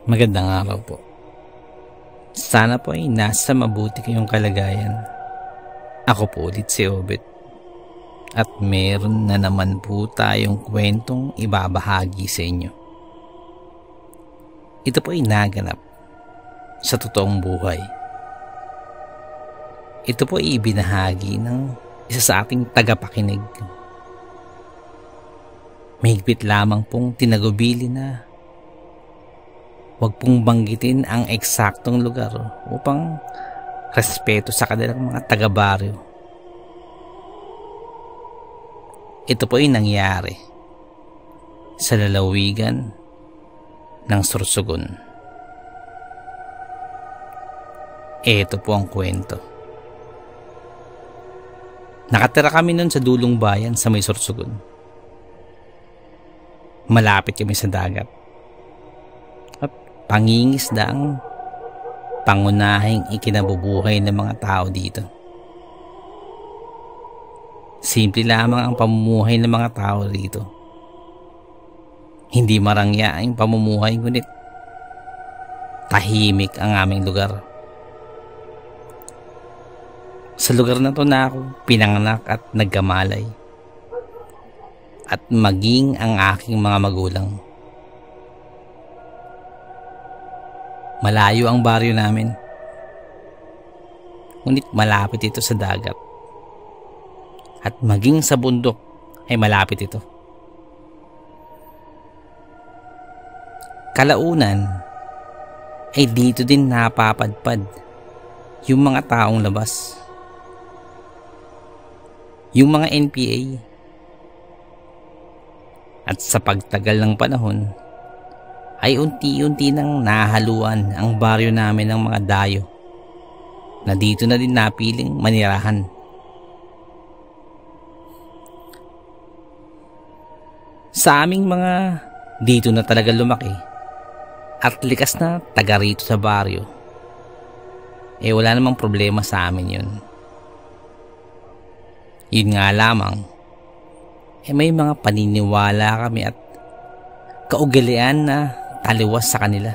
Magandang araw po. Sana po ay nasa mabuti kayong kalagayan. Ako po ulit si Obet. At meron na naman po tayong kwentong ibabahagi sa inyo. Ito po ay naganap sa totoong buhay. Ito po ay ibinahagi ng isa sa ating tagapakinig. Mahigpit lamang pong tinagubili na huwag pong banggitin ang eksaktong lugar upang respeto sa kanilang mga taga-baryo. Ito po ay nangyari sa lalawigan ng Sorsogon. Ito po ang kwento. Nakatira kami nun sa dulong bayan sa may Sorsogon. Malapit kami sa dagat. At pangingisda ang pangunahing ikinabubuhay ng mga tao dito. Simple lamang ang pamumuhay ng mga tao dito. Hindi marangya ang pamumuhay, ngunit tahimik ang aming lugar. Sa lugar na to na ako pinanganak at nagkamalay. At maging ang aking mga magulang. Malayo ang baryo namin. Ngunit malapit ito sa dagat. At maging sa bundok ay malapit ito. Kalaunan ay dito din napapadpad yung mga taong labas. Yung mga NPA. At sa pagtagal ng panahon ay unti-unti nang nahaluan ang baryo namin ng mga dayo na dito na din napiling manirahan. Sa aming mga dito na talaga lumaki at likas na taga rito sa baryo, wala namang problema sa amin yun. Yun nga lamang, may mga paniniwala kami at kaugalian na taliwas sa kanila,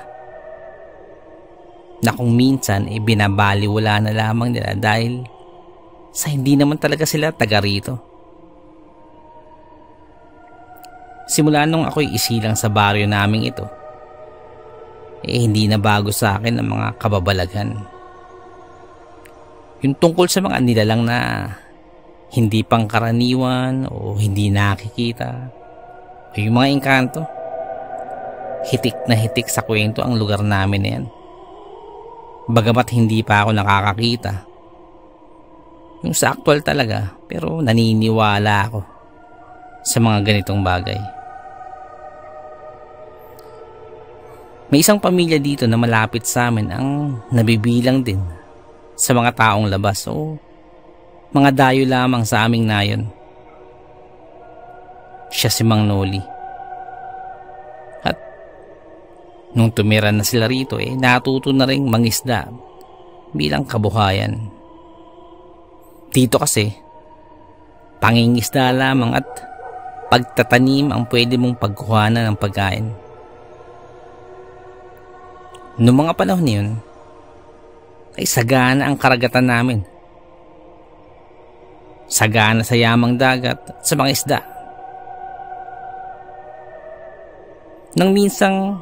na kung minsan binabaliwala na lamang nila dahil sa hindi naman talaga sila taga rito. Simula nung ako'y isilang sa baryo naming ito, hindi na bago sa akin ang mga kababalaghan. Yung tungkol sa mga nilalang na hindi pangkaraniwan o hindi nakikita, o yung mga engkanto, hitik na hitik sa kwento ang lugar namin na yan. Bagamat hindi pa ako nakakakita, yung sa actual talaga, pero naniniwala ako sa mga ganitong bagay. May isang pamilya dito na malapit sa amin ang nabibilang din sa mga taong labas o mga dayo lamang sa aming nayon. Siya si Mang Noli. At nung tumira na sila rito, natuto na rin mangisda bilang kabuhayan. Dito kasi pangingisda lamang at pagtatanim ang pwede mong pagkuhanan ng pagkain. Noong mga panahon yun ay sagana ang karagatan namin. Sagana sa yamang dagat at sa mga isda. Nang minsang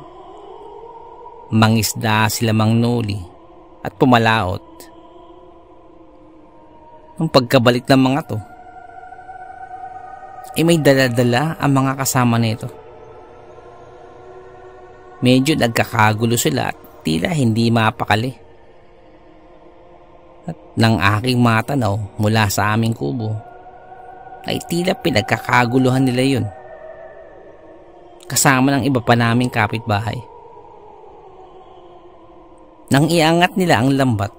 mangisda sila Mang Noli at pumalaot, nung pagkabalik ng mga to, may dala-dala ang mga kasama nito. Medyo nagkakagulo sila at tila hindi mapakali. At nang aking matanaw mula sa aming kubo, ay tila pinagkakaguluhan nila yun, kasama ng iba pa naming kapitbahay. Nang iangat nila ang lambat,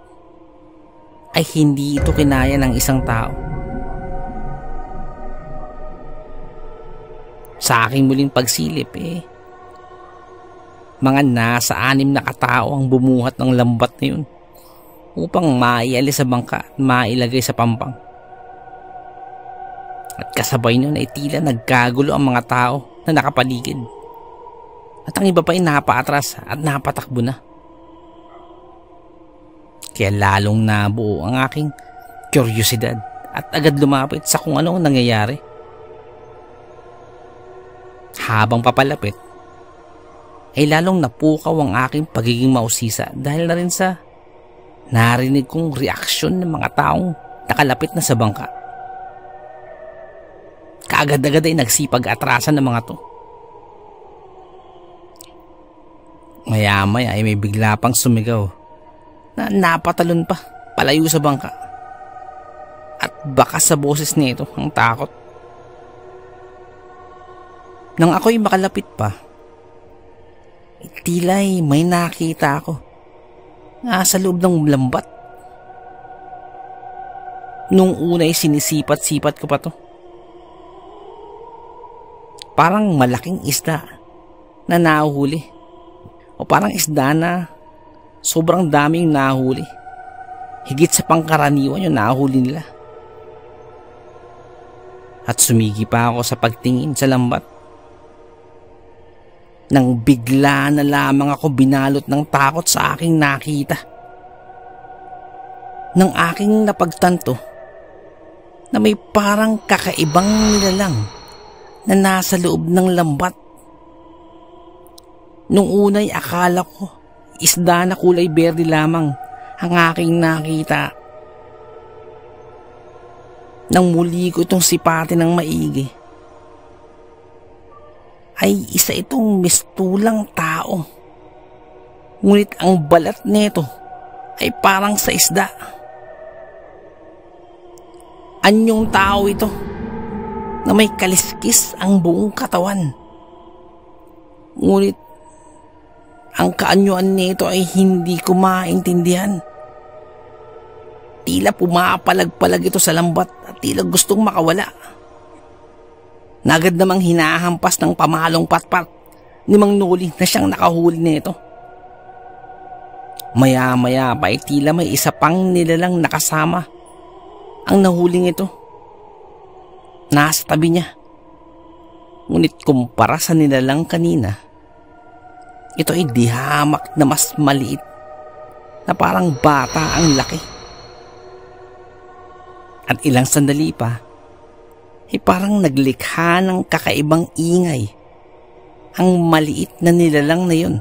ay hindi ito kinaya ng isang tao. Sa aking muling pagsilip, mga nasa 6 na katao ang bumuhat ng lambat na yun upang maialis sa bangka at mailagay sa pampang. At kasabay nun ay tila nagkagulo ang mga tao na nakapaligid. At ang iba pa ay napaatras at napatakbo na. Kaya lalong nabuo ang aking kuryosidad at agad lumapit sa kung ano ang nangyayari. Habang papalapit, ay lalong napukaw ang aking pagiging mausisa dahil na rin sa narinig kong reaksyon ng mga taong nakalapit na sa bangka. Kaagad-agad ay nagsipag-atrasan ng mga to. Maya-maya ay may bigla pang sumigaw na napatalon pa palayo sa bangka. At baka sa boses nito ang takot. Nang ako'y makalapit pa, tila'y may nakita ako sa loob ng lambat. Nung una'y sinisipat-sipat ko pa to. Parang malaking isda na nahuhuli. O parang isda na sobrang daming nahuli. Higit sa pangkaraniwan yung nahuli nila. At sumigi pa ako sa pagtingin sa lambat. Nang bigla na lamang ako binalot ng takot sa aking nakita. Nang aking napagtanto na may parang kakaibang nilalang na nasa loob ng lambat. Nung unay akala ko isda na kulay berde lamang ang aking nakita. Nang muli ko itong sipatin ng maigi, ay isa itong mistulang tao. Ngunit ang balat nito ay parang sa isda. Anyong tao ito na may kaliskis ang buong katawan. Ngunit ang kaanyuan nito ay hindi ko maintindihan. Tila pumapalag-palag ito sa lambat at tila gustong makawala. Nagad namang hinahampas ng pamalong patpat ni Mang Noli na siyang nakahuli nito. Maya-maya pa ay tila may isa pang nilalang nakasama ang nahuling ito. Nasa tabi niya. Ngunit kumpara sa nilalang kanina, ito ay dihamak na mas maliit na parang bata ang laki. At ilang sandali pa, ay parang naglikha ng kakaibang ingay ang maliit na nilalang na yun.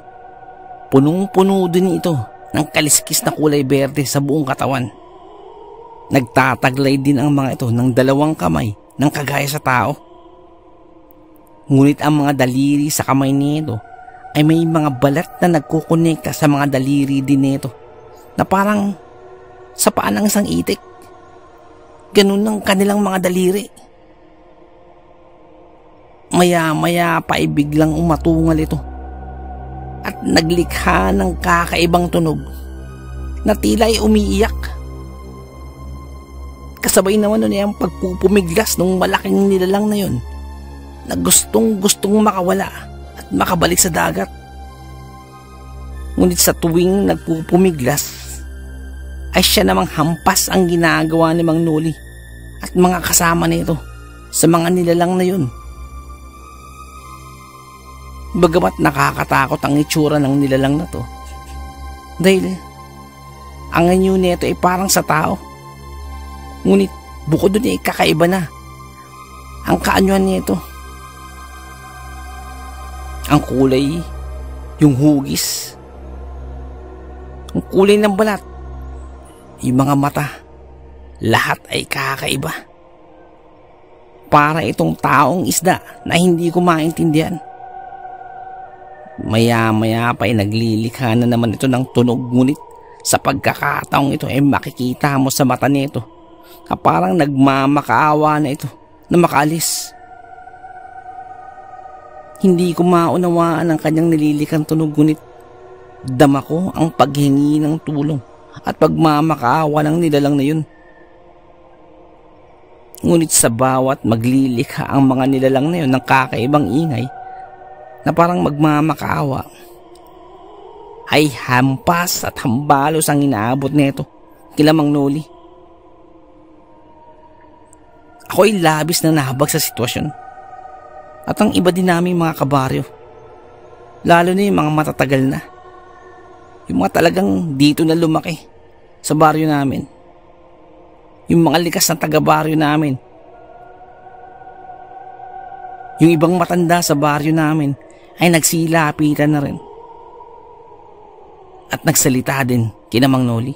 Punong-puno din ito ng kaliskis na kulay berde sa buong katawan. Nagtataglay din ang mga ito ng dalawang kamay ng kagaya sa tao. Ngunit ang mga daliri sa kamay nito ay may mga balat na nagkukonekta sa mga daliri din nito na parang sa paa ng isang itik. Ganun ang kanilang mga daliri. Maya-maya pa ay biglang umatungal ito at naglikha ng kakaibang tunog na tila ay umiiyak. Kasabay naman nun ang pagpupumiglas ng malaking nilalang na yun na gustong-gustong makawala at makabalik sa dagat. Ngunit sa tuwing nagpupumiglas ay siya namang hampas ang ginagawa ni Mang Noli at mga kasama nito sa mga nilalang na yun. Bagamat nakakatakot ang itsura ng nilalang na to, dahil ang anyo nito ay parang sa tao. Ngunit bukod doon ay kakaiba na ang kaanyuan nito. Ang kulay, yung hugis, ang kulay ng balat, yung mga mata, lahat ay kakaiba. Para itong taong isda na hindi ko maintindihan. Maya-maya pa ay naglilikha na naman ito ng tunog, ngunit sa pagkakataong ito ay makikita mo sa mata nito na parang nagmamakaawa na ito na makaalis. Hindi ko maunawaan ang kanyang nililikang tunog, ngunit dama ko ang paghingi ng tulong at pagmamakaawa ng nilalang na yun. Ngunit sa bawat maglilikha ang mga nilalang na yun ng kakaibang ingay na parang magmamakaawa, ay hampas at hambalos ang inaabot nito kila Mang Noli. Ako'y labis na nahabag sa sitwasyon at ang iba din naming mga kabaryo Lalo na yung mga matatagal na. Yung mga talagang dito na lumaki sa baryo namin. Yung mga likas na taga-baryo namin. Yung ibang matanda sa baryo namin ay nagsilapitan na rin. At nagsalita din kina Mang Noli.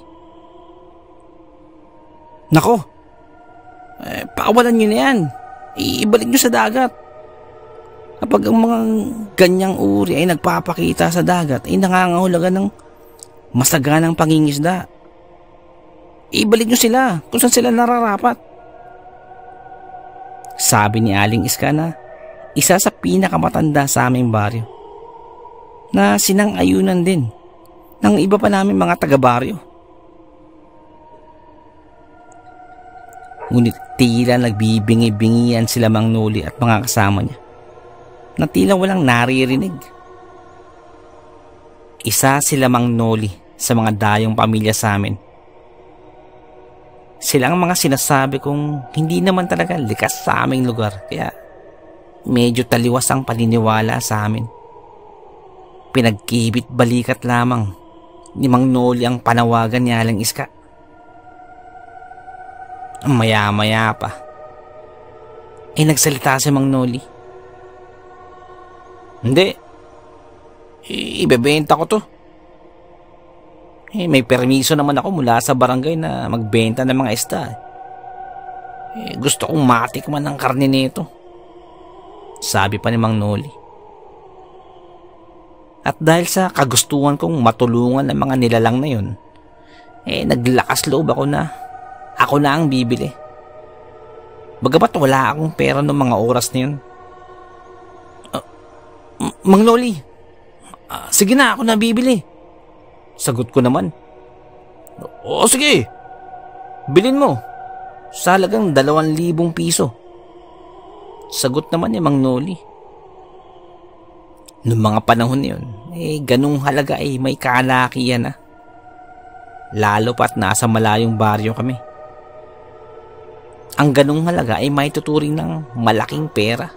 Nako, pakawalan nyo na yan. Ibalik nyo sa dagat. Kapag ang mga ganyang uri ay nagpapakita sa dagat, ay nangangahulugan ng masaganang pangingisda. Ibalik nyo sila kung saan sila nararapat. Sabi ni Aling Iska na isa sa pinakamatanda sa aming baryo, na sinang-ayunan din ng iba pa namin mga taga-baryo. Ngunit tila nagbibingi-bingian sila Mang Noli at mga kasama niya, na tila walang naririnig. Isa sila Mang Noli sa mga dayong pamilya sa amin. Sila ang mga sinasabi kong hindi naman talaga likas sa aming lugar, kaya medyo taliwas ang paniniwala sa amin. Pinagkibit balikat lamang ni Mang Noli ang panawagan ni Aling Iska. Maya-maya pa ay nagsalita si Mang Noli. Hindi, ibebenta ko to. May permiso naman ako mula sa barangay na magbenta ng mga isda. Gusto kong matikman ng karne nito, sabi pa ni Mang Noli. At dahil sa kagustuhan kong matulungan ng mga nilalang na yun, naglakas loob ako na ako na ang bibili. Bagamat wala akong pera noong mga oras na yun. Mang Noli, sige na, ako na bibili, sagot ko naman. O sige, bilhin mo sa halagang 2,000 piso, sagot naman ni Mang Noli. Noong mga panahon na yun, ganung halaga ay may kalakihan na. Lalo pa't nasa malayong baryo kami. Ang ganung halaga ay may tuturing ng malaking pera.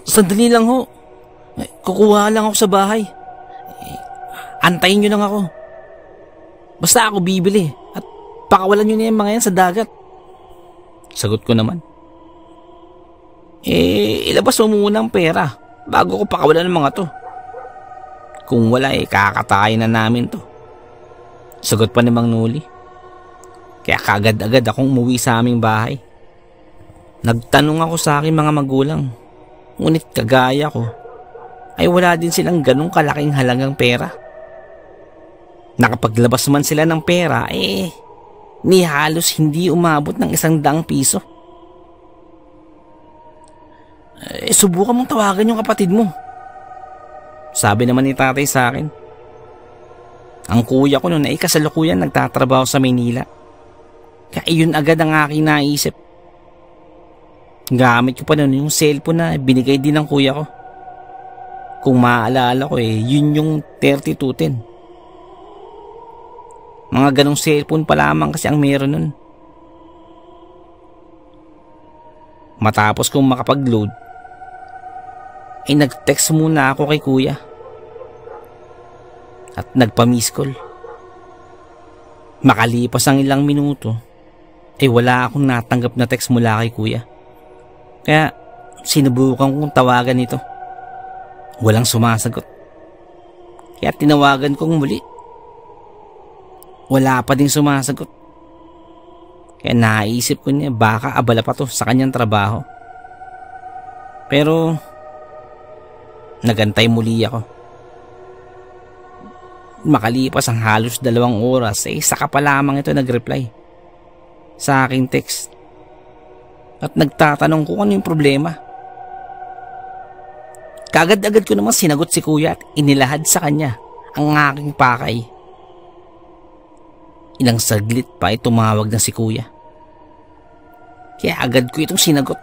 Sandali lang ho. Kukuha lang ako sa bahay. Antayin nyo lang ako. Basta ako bibili at pakawalan nyo na yung mga yan sa dagat, sagot ko naman. Ilabas mo muna ang pera bago ko pakawalan ng mga to. Kung wala, kakatayin na namin to, sagot pa ni Mang Noli. Kaya kagad-agad akong umuwi sa aming bahay. Nagtanong ako sa aking mga magulang, ngunit kagaya ko ay wala din silang ganong kalaking halagang pera. Nakapaglabas man sila ng pera, ni halos hindi umabot ng 100 piso. Subukan mong tawagan yung kapatid mo, sabi naman ni tatay sa akin. Ang kuya ko noon ay kasalukuyan nagtatrabaho sa Maynila, kaya yun agad ang aking naisip. Gamit ko pa noon yung cellphone na binigay din ng kuya ko. Kung maaalala ko, yun yung 3210. Mga ganong cellphone pa lamang kasi ang meron nun. Matapos kong makapag-load, ay nag-text muna ako kay kuya at nagpa-miss call. Makalipas ang ilang minuto, ay wala akong natanggap na text mula kay kuya. Kaya sinubukan kong tawagan ito. Walang sumasagot. Kaya tinawagan kong muli. Wala pa ding sumasagot. Kaya naisip ko niya baka abala pa to sa kanyang trabaho. Pero nagantay muli ako. Makalipas ang halos 2 oras, saka pa lamang ito nag-reply sa aking text. At nagtatanong ko ano yung problema. Kagad-agad ko naman sinagot si kuya at inilahad sa kanya ang aking pakay. Ilang saglit pa ay tumawag na si kuya. Kaya agad ko itong sinagot.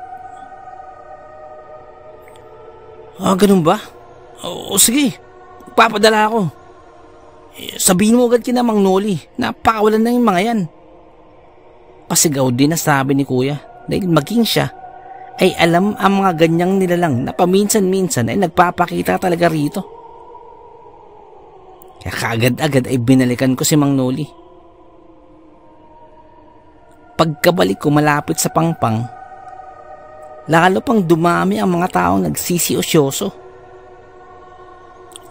Ganun ba? O sige, papadala ako. Sabihin mo agad kina Mang Noli na pakawalan na yung mga yan. Pasigaw din na sabi ni kuya dahil maging siya ay alam ang mga ganyang nilalang na paminsan-minsan ay nagpapakita talaga rito. Kaya kaagad-agad ay binalikan ko si Mang Noli. Pagkabalik ko malapit sa pangpang, lalo pang dumami ang mga taong nagsisiosyoso.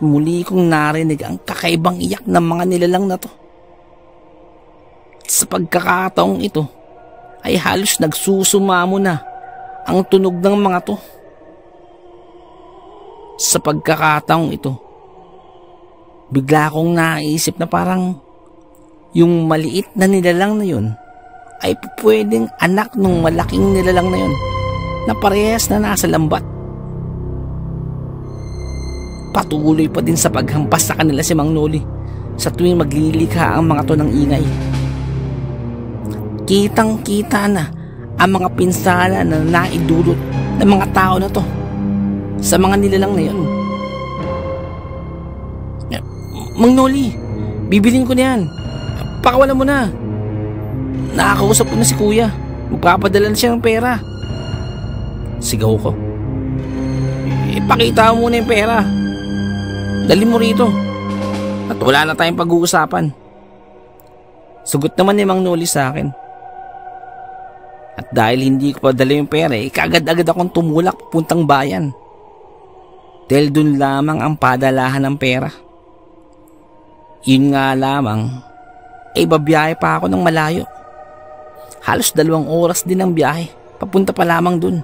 Muli kong narinig ang kakaibang iyak ng mga nilalang na to. Sa pagkakataong ito ay halos nagsusumamo na ang tunog ng mga to. Sa pagkakataong ito, bigla kong naisip na parang yung maliit na nilalang na yun ay pwedeng anak ng malaking nilalang na yun na parehas na nasa lambat. Patuloy pa din sa paghampas sa kanila si Mang Noli sa tuwing maglilikha ang mga to ng ingay. Kitang-kita na ang mga pinsala na naidulot ng mga tao na to sa mga nilalang na yun. Mang Noli, bibilin ko na yan. Pakawalan mo na. Nakakausap ko na si kuya. Magpapadala na siya ng pera. Sigaw ko. Ipakita mo muna yung pera. Dali mo rito. At wala na tayong pag-uusapan. Sugot naman ni Mang Noli sa akin. At dahil hindi ko pa dala yung pera, kagad-agad akong tumulak puntang bayan. Dahil dun lamang ang padalahan ng pera. Yun nga lamang, babiyahe pa ako ng malayo. Halos 2 oras din ang biyahe, papunta pa lamang dun.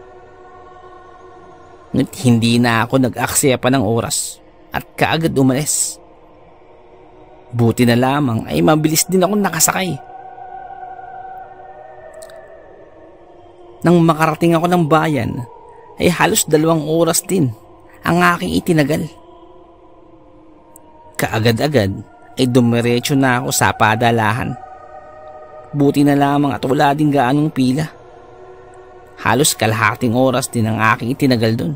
Ngunit hindi na ako nag-aksaya pa ng oras at kaagad umalis. Buti na lamang ay mabilis din ako nakasakay. Nang makarating ako ng bayan, ay halos 2 oras din ang aking itinagal. Kaagad-agad ay dumiretso na ako sa padalahan. Buti na lamang at wala din gaanong pila. Halos kalahating oras din ang aking itinagal dun.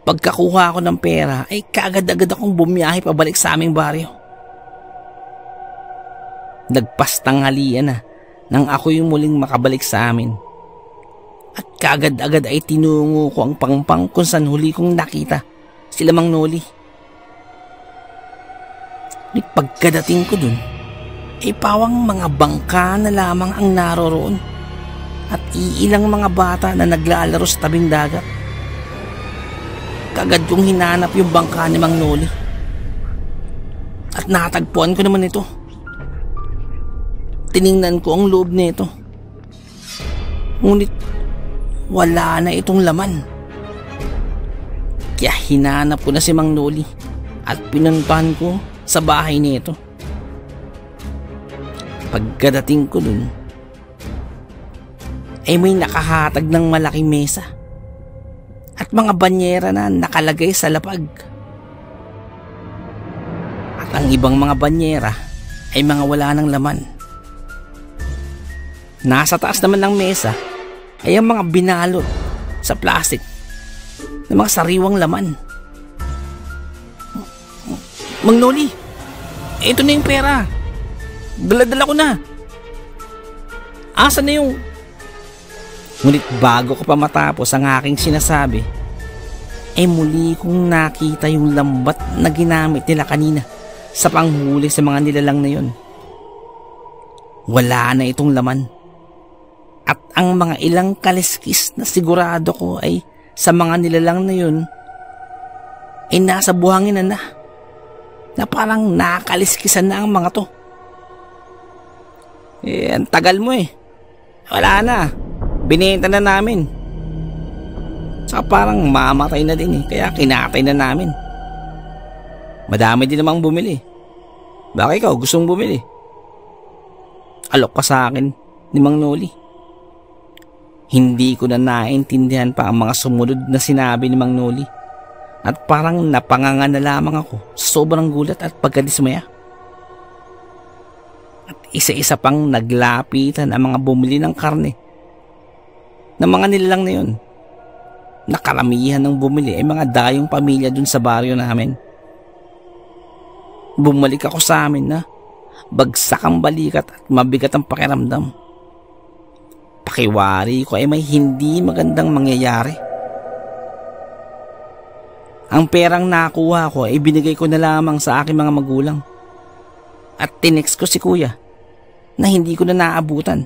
Pagkakuha ko ng pera ay kaagad-agad akong bumiyahe pabalik sa aming baryo. Nagpastanghalian na nang ako yung muling makabalik sa amin. At kaagad-agad ay tinungo ko ang pangpang kung saan huli kong nakita sila Mang Noli. Pagkadating ko dun, ay pawang mga bangka na lamang ang naroroon at iilang mga bata na naglalaro sa tabing dagat. Kagad kong hinanap yung bangka ni Mang Noli at natagpuan ko naman ito. Tiningnan ko ang loob nito, ngunit wala na itong laman. Kaya hinanap ko na si Mang Noli at pinuntahan ko sa bahay nito. Pagkadating ko dun, ay may nakahatag ng malaking mesa at mga banyera na nakalagay sa lapag. At ang ibang mga banyera ay mga wala ng laman. Nasa taas naman ng mesa ay ang mga binalot sa plastic ng mga sariwang laman. Mang Noli, ito na yung pera. Dala-dala ko na. Asa na yung... Ngunit bago ko pa matapos ang aking sinasabi, ay muli kong nakita yung lambat na ginamit nila kanina sa panghuli sa mga nilalang na yun. Wala na itong laman. At ang mga ilang kaliskis na sigurado ko ay sa mga nilalang na yun ay nasa buhangin na parang nakaliskisan na ang mga to. Ang tagal mo Wala na. Binenta na namin. Saka parang mamatay na din kaya kinatay na namin. Madami din namang bumili. Baka ikaw gustong bumili? Alok ka sa akin ni Mang Noli. Hindi ko na naintindihan pa ang mga sumunod na sinabi ni Mang Noli. At parang napanganga na lamang ako sa sobrang gulat at pagkadismaya. At isa-isa pang naglapitan ang mga bumili ng karne ng mga nilalang na yun. Nakaramihan ng bumili ay mga dayong pamilya dun sa baryo namin. Bumalik ako sa amin na bagsak ang balikat at mabigat ang pakiramdam. pakiwari ko ay may hindi magandang mangyayari. Ang perang nakuha ko ay binigay ko na lamang sa aking mga magulang. At tinext ko si kuya na hindi ko na naabutan.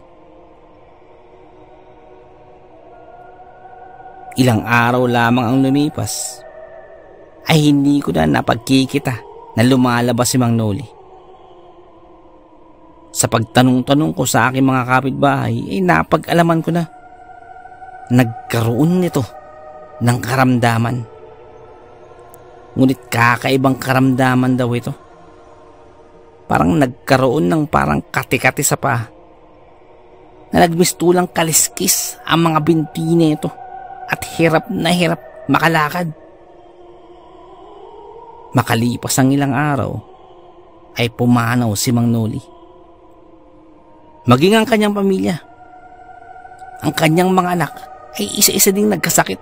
Ilang araw lamang ang lumipas ay hindi ko na napagkikita na lumalabas si Mang Noli. Sa pagtanong-tanong ko sa aking mga kapitbahay ay napag-alaman ko na nagkaroon nito ng karamdaman. Ngunit kakaibang karamdaman daw ito. Parang nagkaroon ng parang kati-kati sa paa na nagmistulang kaliskis ang mga binti nito at hirap na hirap makalakad. Makalipas ang ilang araw ay pumanaw si Mang Noli. Maging ang kanyang pamilya, ang kanyang mga anak ay isa-isa ding nagkasakit.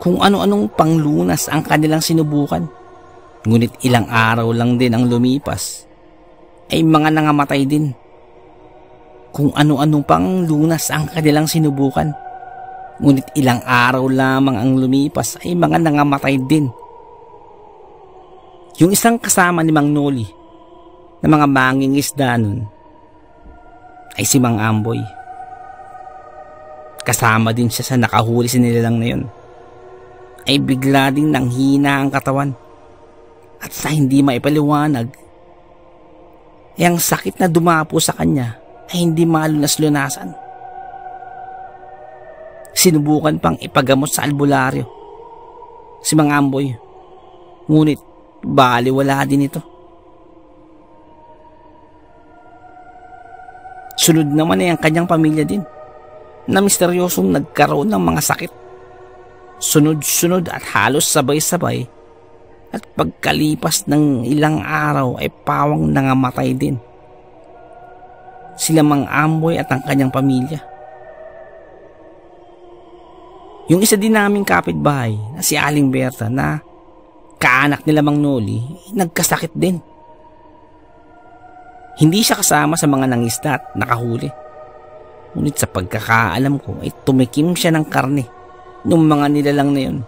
Kung ano-anong panglunas ang kanilang sinubukan. Ngunit ilang araw lang din ang lumipas ay mga nangamatay din. Kung ano-anong panglunas ang kanilang sinubukan. Ngunit ilang araw lamang ang lumipas ay mga nangamatay din. Yung isang kasama ni Mang Noli na mga mangingisda nun ay si Mang Amboy. Kasama din siya sa nakahuli sa nilalang na yun. Ay bigla ding nanghina ang katawan at sa hindi maipaliwanag ay ang sakit na dumapo sa kanya ay hindi malunas-lunasan. Sinubukan pang ipagamot sa albularyo si Mang Amboy, ngunit baliwala din ito. Sunod naman ay ang kanyang pamilya din na misteryosong nagkaroon ng mga sakit. Sunod-sunod at halos sabay-sabay at pagkalipas ng ilang araw ay pawang nangamatay din. Sila Mang Amboy at ang kanyang pamilya. Yung isa din naming kapitbahay na si Aling Berta na kaanak nila Mang Noli nagkasakit din. Hindi siya kasama sa mga nangisda at nakahuli. Ngunit sa pagkakaalam ko ay tumikim siya ng karne nung mga nilalang na yun.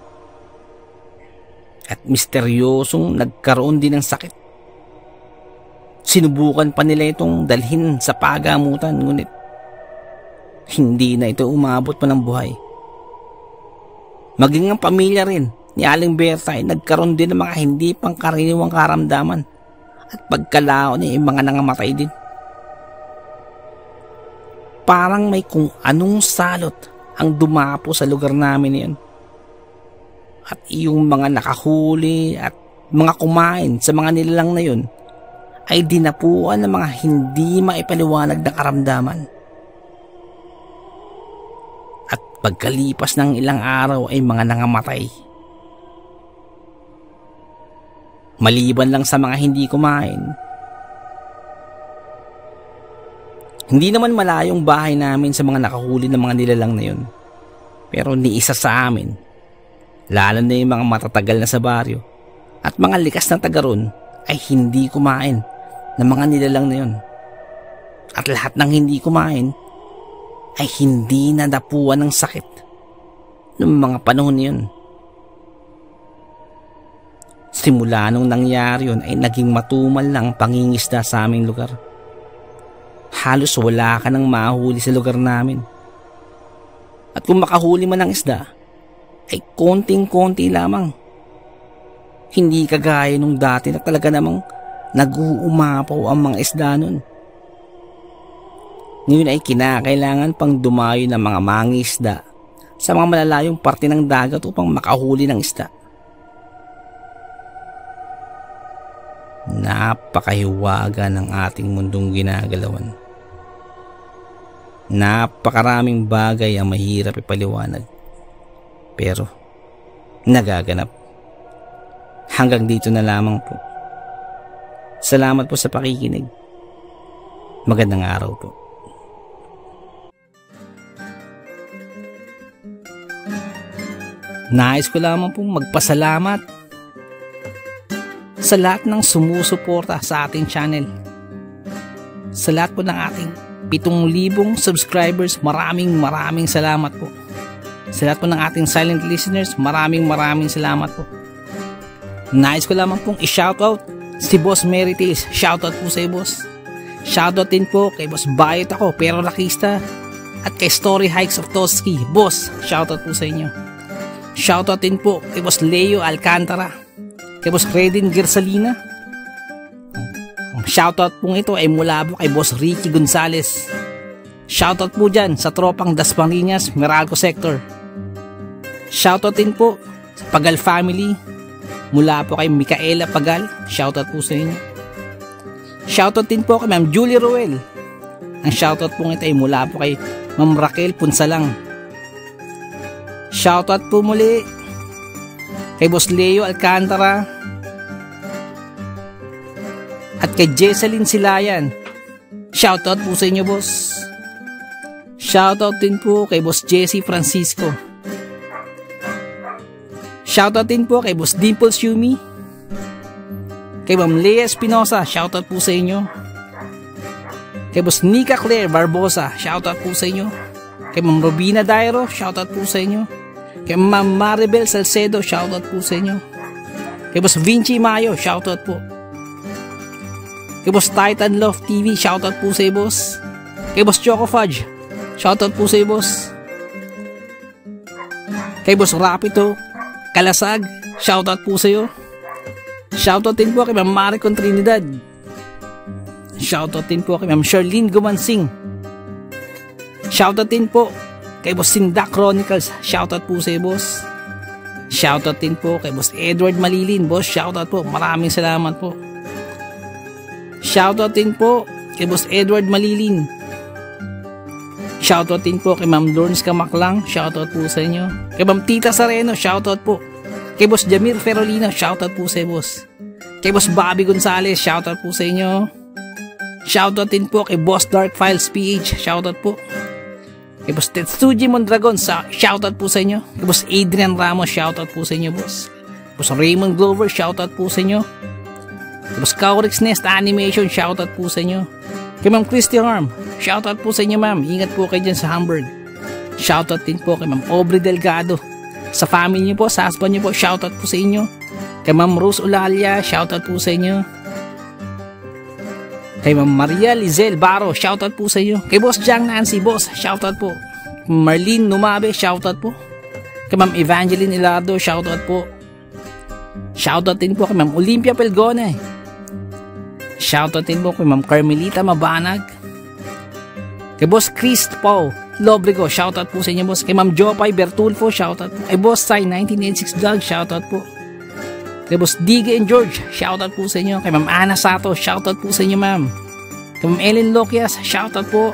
At misteryosong nagkaroon din ng sakit. Sinubukan pa nila itong dalhin sa pagamutan, ngunit hindi na ito umabot pa ng buhay. Maging ang pamilya rin ni Aling Berta ay nagkaroon din ng mga hindi pangkaraniwang karamdaman at pagkalaon ay mga nangamatay din. Parang may kung anong salot ang dumapo sa lugar namin niyon. At yung mga nakahuli at mga kumain sa mga nilalang na yun ay dinapuan ng mga hindi maipaliwanag na karamdaman. At pagkalipas ng ilang araw ay mga nangamatay. Maliban lang sa mga hindi kumain. Hindi naman malayong bahay namin sa mga nakahuli ng mga nilalang na yun. Pero ni isa sa amin, lalo na yung mga matatagal na sa baryo at mga likas na taga ron ay hindi kumain ng mga nilalang na yun. At lahat ng hindi kumain ay hindi nadapuan ng sakit noong mga panahon na yun. Simula nung nangyari yun ay naging matumal lang ang pangingisda sa aming lugar. Halos wala ka nang mahuli sa lugar namin. At kung makahuli man ng isda, ay konting-konti lamang. Hindi kagaya nung dati na talaga namang nag-uumapaw ang mga isda nun. Ngayon ay kinakailangan pang dumayo ng mga mangingisda sa mga malalayong parte ng dagat upang makahuli ng isda. Napakahiwaga ng ating mundong ginagalawan. Napakaraming bagay ang mahirap ipaliwanag. Pero nagaganap. Hanggang dito na lamang po. Salamat po sa pakikinig. Magandang araw po. Nais ko lamang pong magpasalamat sa lahat ng sumusuporta sa ating channel. Sa lahat po ng ating 7,000 subscribers. Maraming salamat po. Sa lahat po ng ating silent listeners, maraming salamat po. Nais ko lamang pong i-shoutout si Boss Mary Tales. Shoutout po sa iyo, boss. Shoutout din po kay Boss Bayot ako, pero Rakista. At kay Story Hikes of Toski. Boss, shoutout po sa inyo. Shoutout din po kay Boss Leo Alcantara. Kay Boss Redin Gersalina. Ang shoutout pong ito ay mula po kay Boss Ricky Gonzalez. Shoutout po dyan sa tropang Dasmariñas, Meralco Sector. Shoutout din po sa Pagal family. Mula po kay Micaela Pagal. Shoutout po sa inyo. Shoutout din po kay Ma'am Julie Roel. Ang shoutout po ito ay mula po kay Ma'am Raquel Punsalang. Shoutout po muli kay Boss Leo Alcantara at kay Jesseline Silayan. Shoutout po sa inyo, boss. Shoutout din po kay Boss Jesse Francisco. Shoutout din po kay Boss Dimples Yumi. Kay Ma'am Lea Espinosa, shoutout po sa inyo. Kay Boss Nika Claire Barbosa, shoutout po sa inyo. Kay Ma'am Robina Dairo, shoutout po sa inyo. Kay Ma'am Maribel Salcedo, shoutout po sa inyo. Kay Boss Vinci Mayo, shoutout po. Kay Boss Titan Love TV, shoutout po sa iyo, boss. Kay Boss Choco Fudge, shoutout po sa iyo, boss. Kay Boss Rapito Kalasag, shoutout po sa iyo. Shoutout din po kay Ma'am Maricon Trinidad. Shoutout din po kay Ma'am Charlene Gumansing. Shoutout din po kay Boss Sindak Chronicles. Shoutout po sa iyo, boss. Shoutout din po kay Boss Edward Malilin. Boss, shoutout po. Maraming salamat po. Shoutout din po kay Boss Edward Malilin. Shoutout din po kay Ma'am Lawrence Kamaklang. Shoutout po sa inyo. Kay Ma'am Tita Sareno. Shoutout po. Kay Boss Jamir Ferolina. Shoutout po sa iyo, boss. Kay Boss Bobby Gonzales. Shoutout po sa inyo. Shoutout din po kay Boss Dark Files PH. Shoutout po. Kay Boss Tetsuji Mondragon. Shoutout po sa inyo. Kay Boss Adrian Ramos. Shoutout po sa inyo, boss. Boss Raymond Glover. Shoutout po sa inyo. Kay Boss Kaurix Nest Animation. Shoutout po sa inyo. Kay Ma'am Christy Harm. Shoutout po sa inyo, ma'am. Ingat po kayo dyan sa Hamburg. Shoutout din po kay Ma'am Aubrey Delgado. Sa family niyo po, sa husband niyo po, shoutout po sa inyo. Kay Ma'am Rose Ulalia, shoutout po sa inyo. Kay Ma'am Maria Lizelle Baro, shoutout po sa inyo. Kay Boss Jang Nancy, boss, shoutout po. Marlene Numabe, shoutout po. Kay Ma'am Evangeline Ilardo, shoutout po. Shoutout din po kay Ma'am Olympia Pelgone. Shoutout din po kay Ma'am Carmelita Mabanag. Kay Boss Chris Pau Lobrigo, shoutout po sa inyo, boss. Kay Ma'am Jopay Bertulfo, shoutout po. Kay Boss Sai 1986 Vlog, shoutout po. Kay Boss Diggy and George, shoutout po sa inyo. Kay Ma'am Ana Sato, shoutout po sa inyo, ma'am. Kay Ma'am Ellen Lokias, shoutout po.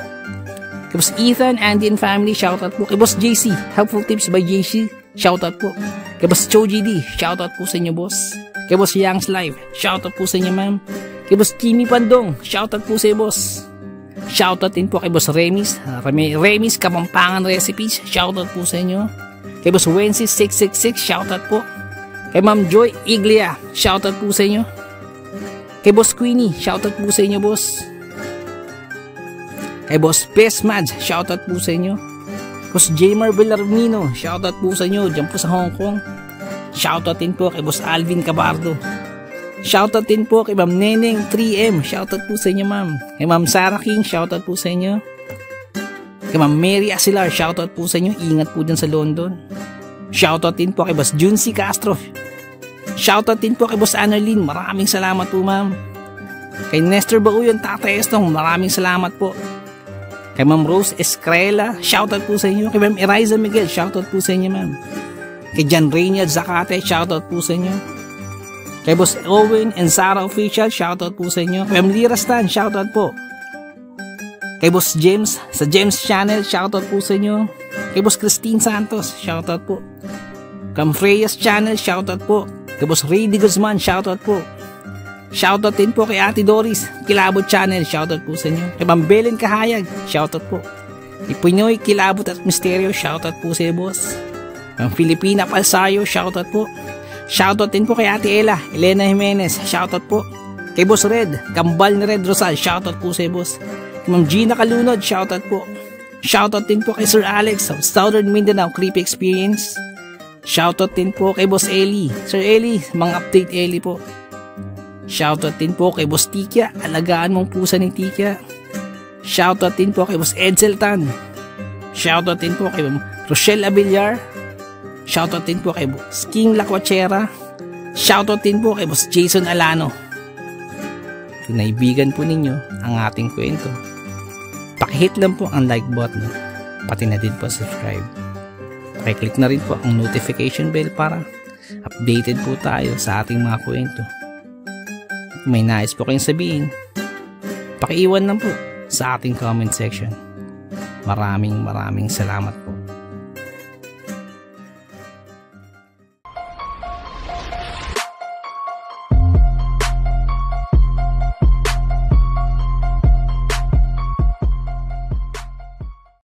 Kay Boss Ethan, Andy and Family, shoutout po. Kay Boss JC, Helpful Tips by JC, shoutout po. Kay Boss Cho GD, shoutout po sa inyo, boss. Kay Boss Young's Live, shoutout po sa inyo, ma'am. Kay Boss Jimmy Pandong, shoutout po sa inyo, boss. Shoutout din po kay Boss Remis Kapampangan Recipes, shoutout po sa inyo. Kay Boss Wency 666, shoutout po. Kay Ma'am Joy Iglia, shoutout po sa inyo. Kay Boss Queenie, shoutout po sa inyo, boss. Kay Boss Best Mads, shoutout po sa inyo. Boss Jamer Bellarmino, shoutout po sa inyo dyan po sa Hong Kong. Shoutout din po kay Boss Alvin Cabardo. Shoutout din po kay Ma'am Neneng 3M, shoutout po sa inyo, ma'am. Kay Ma'am Sarah King, shoutout po sa inyo. Kay Ma'am Mary Asilar, shoutout po sa inyo. Ingat po dyan sa London. Shoutout din po kay Boss Juncy Castro. Shoutout din po kay Boss Annalyn. Maraming salamat po, ma'am. Kay Nestor Bauyon, Tatay Estong, maraming salamat po. Kay Ma'am Rose Escrela, shoutout po sa inyo. Kay Ma'am Eriza Miguel, shoutout po sa inyo, ma'am. Kay John Reynald Zacate, shoutout po sa inyo. Kay Boss Owen and Sarah Official, shoutout po sa inyo. Kay Ma'am Lira Stan, shoutout po. Kay Boss James, sa James Channel, shoutout po sa inyo. Kay Boss Christine Santos, shoutout po. Kay Ma'am Freya's Channel, shoutout po. Kay Boss Rady Guzman, shoutout po. Shoutout din po kay Ate Doris, Kilabot Channel, shoutout po sa inyo. Kay Ma'am Belen Kahayag, shoutout po. Kay Pinoy Kilabot at Misteryo, shoutout po sa iyo, boss. Kay Ma'am Filipina Palsayo, shoutout po. Shoutout din po kay Ate Elena Jimenez, shoutout po. Kay Boss Red, Kambal ni Red Rosal, shoutout po sa iyo, boss. Ma'am Gina Kalunod, shoutout po. Shoutout din po kay Sir Alex of Southern Mindanao Creepy Experience. Shoutout din po kay Boss Eli. Sir Eli, mga update Eli po. Shoutout din po kay Boss Tikya, alagaan mong pusa ni Tikya. Shoutout din po kay Boss Edsel Tan. Shoutout din po kay Rochelle Abiliar. Shoutout din po kay Boss King Lacuachera. Shoutout din po kay Boss Jason Alano. Kung naibigan po ninyo ang ating kwento, pakihit lang po ang like button, pati na din po subscribe. Pakiclick na rin po ang notification bell para updated po tayo sa ating mga kwento. Kung may nais po kayong sabihin, pakiiwan lang po sa ating comment section. Maraming salamat po.